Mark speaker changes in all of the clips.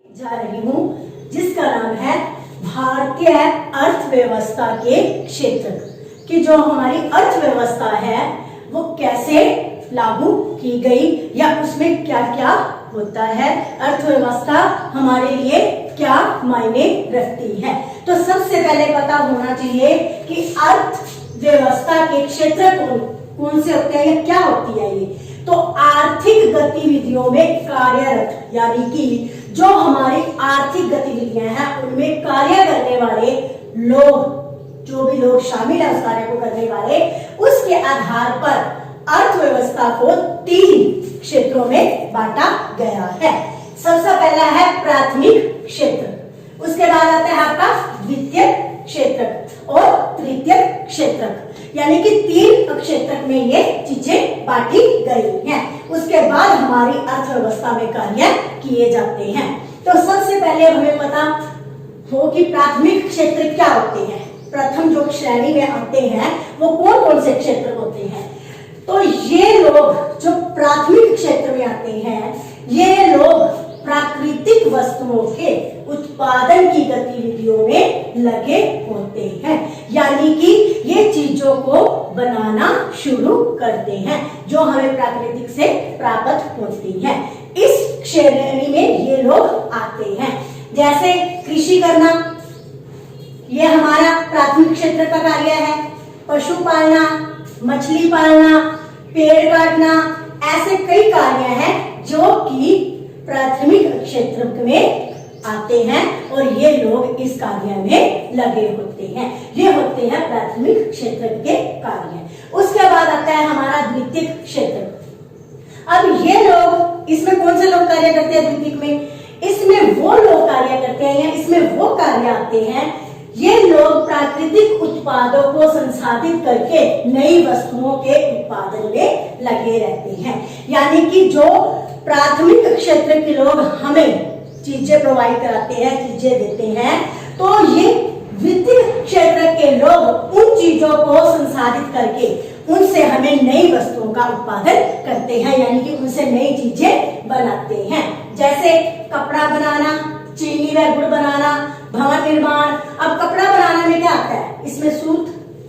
Speaker 1: जा रही हूँ जिसका नाम है भारतीय अर्थव्यवस्था के क्षेत्र की। जो हमारी अर्थव्यवस्था है वो कैसे लागू की गई या उसमें क्या क्या होता है, अर्थव्यवस्था हमारे लिए क्या मायने रखती है। तो सबसे पहले पता होना चाहिए कि अर्थव्यवस्था के क्षेत्र कौन से होते हैं या क्या होती है ये। तो आर्थिक गतिविधियों में कार्यरत यानी कि जो हमारी आर्थिक गतिविधियां हैं उनमें कार्य करने वाले लोग, जो भी लोग शामिल है उस कार्य को करने वाले, उसके आधार पर अर्थव्यवस्था को 3 क्षेत्रों में बांटा गया है। सबसे पहला है प्राथमिक क्षेत्र, उसके बाद आता है आपका द्वितीय क्षेत्र और तृतीय क्षेत्र, यानी कि 3 क्षेत्र में ये चीजें बांटी गई हैं। उसके बाद हमारी अर्थव्यवस्था में कार्य किए जाते हैं। तो सबसे पहले हमें पता हो कि प्राथमिक क्षेत्र क्या होते हैं। प्रथम जो श्रेणी में आते हैं वो कौन कौन से क्षेत्र होते हैं। तो ये लोग जो प्राथमिक क्षेत्र में आते हैं, ये लोग प्राकृतिक वस्तुओं के उत्पादन की गतिविधियों में लगे होते हैं, यानी कि ये चीजों को बनाना शुरू करते हैं जो हमें प्राकृतिक से प्राप्त होती है। इस श्रेणी में ये लोग आते हैं। जैसे कृषि करना, ये हमारा प्राथमिक क्षेत्र का कार्य है। पशु पालना, मछली पालना, पेड़ काटना, ऐसे कई कार्य हैं जो कि प्राथमिक क्षेत्र में आते हैं और ये लोग इस कार्य में लगे होते हैं। ये होते हैं प्राथमिक क्षेत्र के कार्य। उसके बाद आता है हमारा द्वितीय क्षेत्र। अब ये लोग, इसमें कौन से लोग कार्य करते हैं द्वितीय में? इसमें वो लोग कार्य करते हैं या इसमें वो कार्य आते हैं, ये लोग प्राकृतिक उत्पादों को संसाधित करके नई वस्तुओं के उत्पादन में लगे रहते हैं। यानी कि जो प्राथमिक क्षेत्र के लोग हमें चीजें प्रोवाइड कराते हैं, चीजें देते हैं, तो ये द्वितीय क्षेत्र के लोग उन चीजों को संसाधित करके उनसे हमें नई वस्तुओं का उत्पादन करते हैं, यानी कि उनसे नई चीजें बनाते हैं। जैसे कपड़ा बनाना, चीनी व गुड़ बनाना, भवन निर्माण। अब कपड़ा बनाने में क्या आता है? इसमें सूत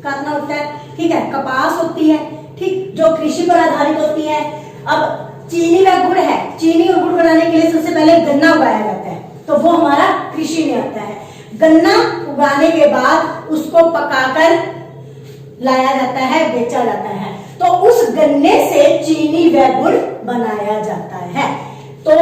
Speaker 1: काटना होता है, ठीक है, कपास होती है, ठीक, जो कृषि पर आधारित होती है। अब चीनी व गुड़ है, चीनी और गुड़ बनाने के लिए सबसे पहले गन्ना उगाया जाता है, तो वो हमारा कृषि में आता है। गन्ना उगाने के बाद उसको पकाकर लाया जाता है, बेचा जाता है, तो उस गन्ने से चीनी व गुड़ बनाया जाता है। तो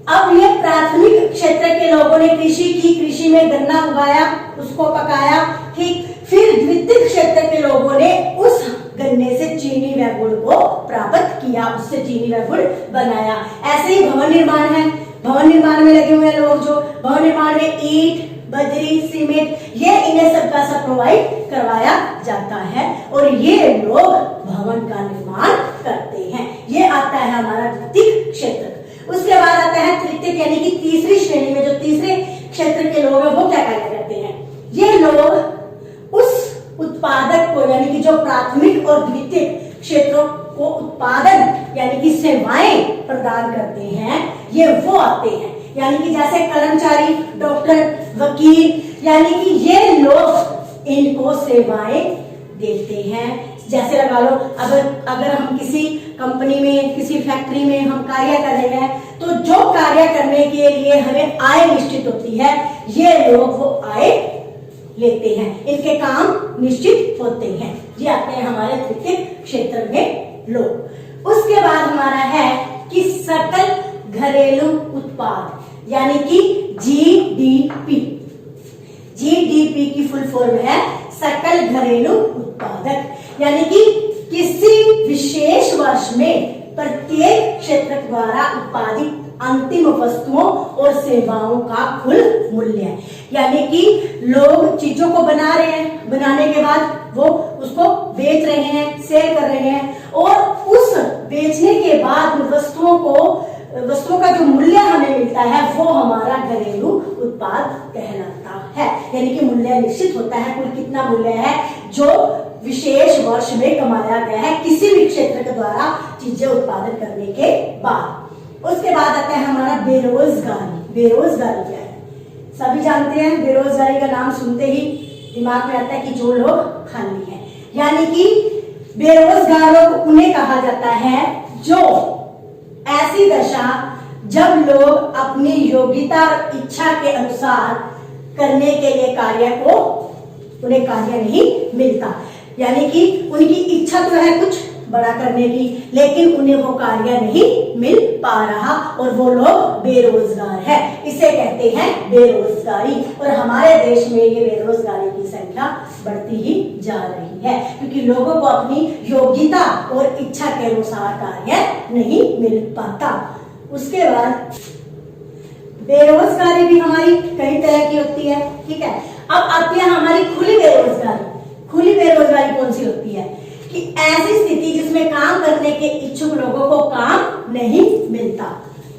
Speaker 1: अब ये प्राथमिक क्षेत्र के लोगों ने कृषि की, कृषि में गन्ना उगाया, उसको पकाया, ठीक, फिर द्वितीय क्षेत्र के लोगों ने उस गन्ने से चीनी व गुड़ को प्राप्त किया, उससे चीनी व गुड़ बनाया। ऐसे ही भवन निर्माण है, भवन निर्माण में लगे हुए हैं लोग, जो भवन निर्माण में ईंट, बजरी, सीमेंट, ये इन्हें सबका सब प्रोवाइड करवाया जाता है और ये लोग भवन का निर्माण करते हैं। ये आता है हमारा द्वितीय क्षेत्र। उसके बाद आता है तृतीय, यानी कि तीसरी श्रेणी में जो तीसरे क्षेत्र के लोग हैं वो क्या कार्य करते हैं। ये लोग उस उत्पादक को, यानी कि जो प्राथमिक और द्वितीय क्षेत्रों को उत्पादन यानी कि सेवाएं प्रदान करते हैं, ये वो आते हैं। यानी कि जैसे कर्मचारी, डॉक्टर, वकील, यानी कि ये लोग इनको सेवाएं देते हैं। जैसे लगा लो, अगर हम किसी कंपनी में, किसी फैक्ट्री में हम कार्य कर रहे हैं, तो जो कार्य करने के लिए हमें आय निश्चित होती है, ये लोग वो आय लेते हैं, इनके काम निश्चित होते हैं। ये आते हैं हमारे तृतीय क्षेत्र में लोग। उसके बाद हमारा है कि सकल घरेलू उत्पाद, यानी कि जीडीपी। जीडीपी की फुल फॉर्म है सकल घरेलू उत्पादक, यानी कि किसी विशेष वर्ष में प्रत्येक क्षेत्र द्वारा उत्पादित अंतिम वस्तुओं और सेवाओं का कुल मूल्य। यानी कि लोग चीजों को बना रहे हैं, बनाने के बाद वो उसको बेच रहे हैं, सेल कर रहे हैं, और उस बेचने के बाद वस्तुओं का जो मूल्य हमें मिलता है वो हमारा घरेलू उत्पाद कहलाता है। यानी कि मूल्य निश्चित होता है, कुल कितना मूल्य है जो विशेष वर्ष में कमाया गया है किसी भी क्षेत्र के द्वारा चीजें उत्पादन करने के बाद। उसके बाद आता है हमारा बेरोजगारी। बेरोजगारी क्या है? सभी जानते हैं बेरोजगारी का नाम सुनते ही दिमाग में आता है कि जो लोग खाली हैं, यानी कि बेरोजगारों को उन्हें कहा जाता है जो ऐसी दशा जब लोग अपनी योग्यता और इच्छा के अनुसार करने के लिए उन्हें कार्य नहीं मिलता, यानी कि उनकी इच्छा तो है कुछ बड़ा करने की, लेकिन उन्हें वो कार्य नहीं मिल पा रहा और वो लोग बेरोजगार है। इसे कहते हैं बेरोजगारी। और हमारे देश में ये बेरोजगारी की संख्या बढ़ती ही जा रही है, क्योंकि लोगों को अपनी योग्यता और इच्छा के अनुसार कार्य नहीं मिल पाता। उसके बाद बेरोजगारी भी हमारी कई तरह की होती है, ठीक है। अब आती है हमारी खुली बेरोजगारी। खुली बेरोजगारी कौन सी होती है? कि ऐसी स्थिति जिसमें काम करने के इच्छुक लोगों को काम नहीं मिलता,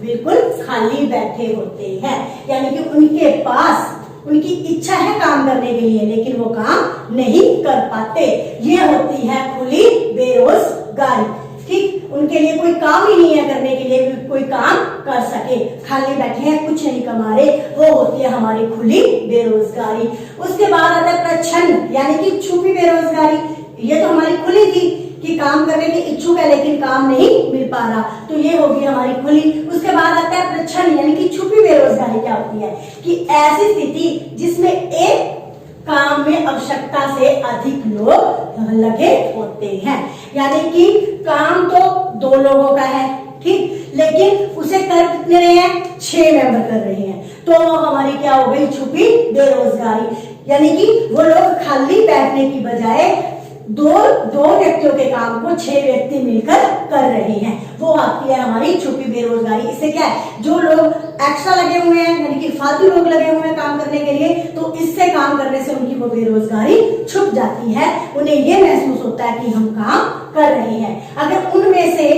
Speaker 1: बिल्कुल खाली बैठे होते हैं, यानी कि उनके पास उनकी इच्छा है काम करने के लिए लेकिन वो काम नहीं कर पाते। ये होती है खुली बेरोजगारी, ठीक। उनके लिए कोई काम ही नहीं है करने के लिए, कोई काम कर सके, खाली बैठे हैं, कुछ नहीं कमा रहे, वो होती है हमारी खुली बेरोजगारी। उसके बाद आता है प्रच्छन्न, यानी कि छुपी बेरोजगारी। ये तो हमारी खुली थी कि काम करने के इच्छुक है लेकिन काम नहीं मिल पा रहा, तो ये होगी हमारी खुली। उसके बाद आता है प्रच्छन्न, यानी कि छुपी बेरोजगारी। क्या होती है? कि ऐसी स्थिति जिसमें एक काम में आवश्यकता से अधिक लोग लगे होते हैं, यानी कि काम तो 2 लोगों का है, ठीक, लेकिन उसे कर कितने रहे हैं? 6 मेंबर कर रहे हैं, तो हमारी क्या हो गई? छुपी बेरोजगारी। यानी कि वो लोग खाली बैठने की बजाय दो व्यक्तियों के काम को 6 व्यक्ति मिलकर कर रहे हैं, वो आती है हमारी छुपी बेरोजगारी। इससे क्या है? जो लोग एक्स्ट्रा लगे हुए हैं, यानी कि फालतू लोग लगे हुए हैं काम करने के लिए, तो इससे काम करने से उनकी वो बेरोजगारी छुप जाती है। उन्हें ये महसूस होता है कि हम काम कर रहे हैं। अगर उनमें से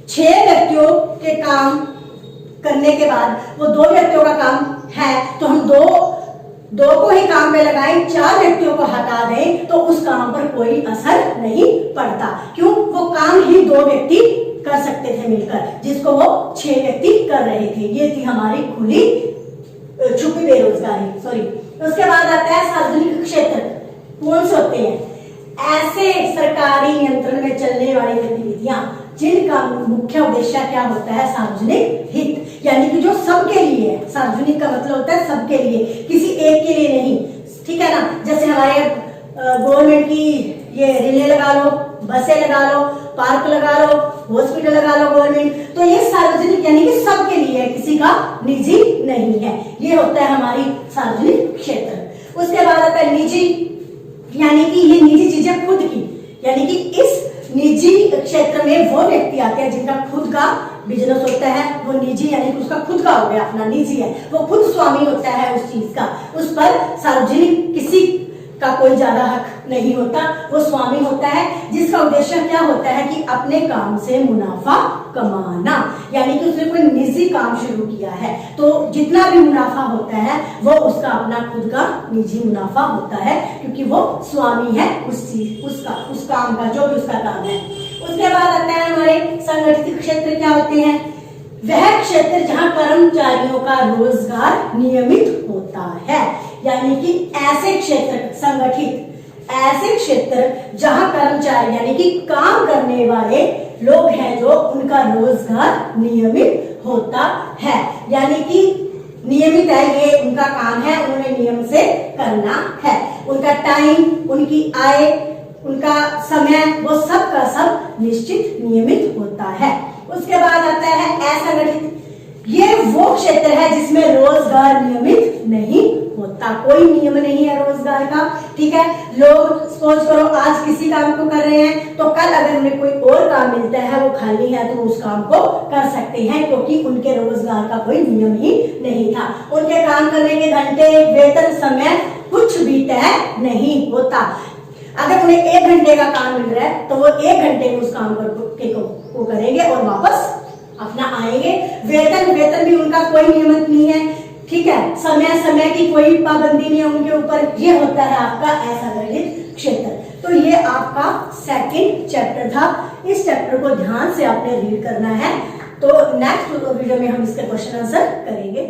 Speaker 1: 6 व्यक्तियों के काम करने के बाद वो 2 व्यक्तियों का काम है, तो हम दो को ही काम पे लगाएं, 4 व्यक्तियों को हटा दें, तो उस काम पर कोई असर नहीं पड़ता। क्यों? वो काम ही 2 व्यक्ति कर सकते थे मिलकर, जिसको वो 6 व्यक्ति कर रहे थे। ये थी हमारी खुली छुपी बेरोजगारी, सॉरी। उसके बाद आता है सार्वजनिक क्षेत्र। कौन से होते हैं? ऐसे सरकारी नियंत्रण में चलने वाली गतिविधियां जिनका मुख्य उद्देश्य क्या होता है? सार्वजनिक हित, यानी कि जो सबके लिए है। सार्वजनिक का मतलब होता है सबके लिए, किसी एक के लिए नहीं, ठीक है ना। जैसे हमारे गवर्नमेंट की ये रेलें लगा लो, बसें लगा लो, पार्क लगा लो, हॉस्पिटल लगा लो गवर्नमेंट, तो ये सार्वजनिक यानी कि सबके लिए है, किसी का निजी नहीं है। ये होता है हमारी सार्वजनिक क्षेत्र। उसके बाद आता है निजी, यानी कि ये निजी चीजें खुद की, यानी कि इस निजी क्षेत्र में वो व्यक्ति आते हैं जिनका खुद का बिजनेस होता है, वो निजी यानी कि उसका खुद का हो गया, अपना निजी है, वो खुद स्वामी होता है उस चीज का, उस पर सार्वजनिक किसी का कोई ज्यादा हक नहीं होता, वो स्वामी होता है, जिसका उद्देश्य क्या होता है कि अपने काम से मुनाफा कमाना, यानी कि उसने कोई निजी काम शुरू किया है तो जितना भी मुनाफा होता है वो उसका अपना खुद का निजी मुनाफा होता है, क्योंकि वो स्वामी है उस चीज उस काम का, जो भी उसका काम है। उसके बाद आता है हमारे संगठित क्षेत्र। क्या होते हैं? वह क्षेत्र जहां कर्मचारियों का रोजगार नियमित होता है, यानी कि ऐसे क्षेत्र संगठित, ऐसे क्षेत्र जहां कर्मचारी यानी कि काम करने वाले लोग हैं जो उनका रोजगार नियमित होता है, यानी कि नियमित है, ये उनका काम है, उन्हें नियम से करना है, उनका टाइम, उनकी आय, उनका समय, वो सब का सब निश्चित नियमित होता है। उसके बाद आता है असंगठित। ये वो क्षेत्र है जिसमें रोजगार नियमित नहीं होता, कोई नियम नहीं है रोजगार का, ठीक है। लोग सपोज करो आज किसी काम को कर रहे हैं तो कल अगर उन्हें कोई और काम मिलता है, वो खाली है, तो उस काम को कर सकते हैं, क्योंकि उनके रोजगार का कोई नियम ही नहीं था। उनके काम करने के घंटे, वेतन, समय कुछ भी तय नहीं होता। अगर उन्हें 1 घंटे का काम मिल रहा है तो वो 1 घंटे में उस काम को करेंगे और वापस अपना आएंगे। वेतन भी उनका कोई नियमित नहीं है, ठीक है। समय की कोई पाबंदी नहीं है उनके ऊपर। ये होता है आपका असंगठित क्षेत्र। तो ये आपका सेकंड चैप्टर था। इस चैप्टर को ध्यान से आपने रीड करना है। तो नेक्स्ट वीडियो में हम इसके क्वेश्चन आंसर करेंगे।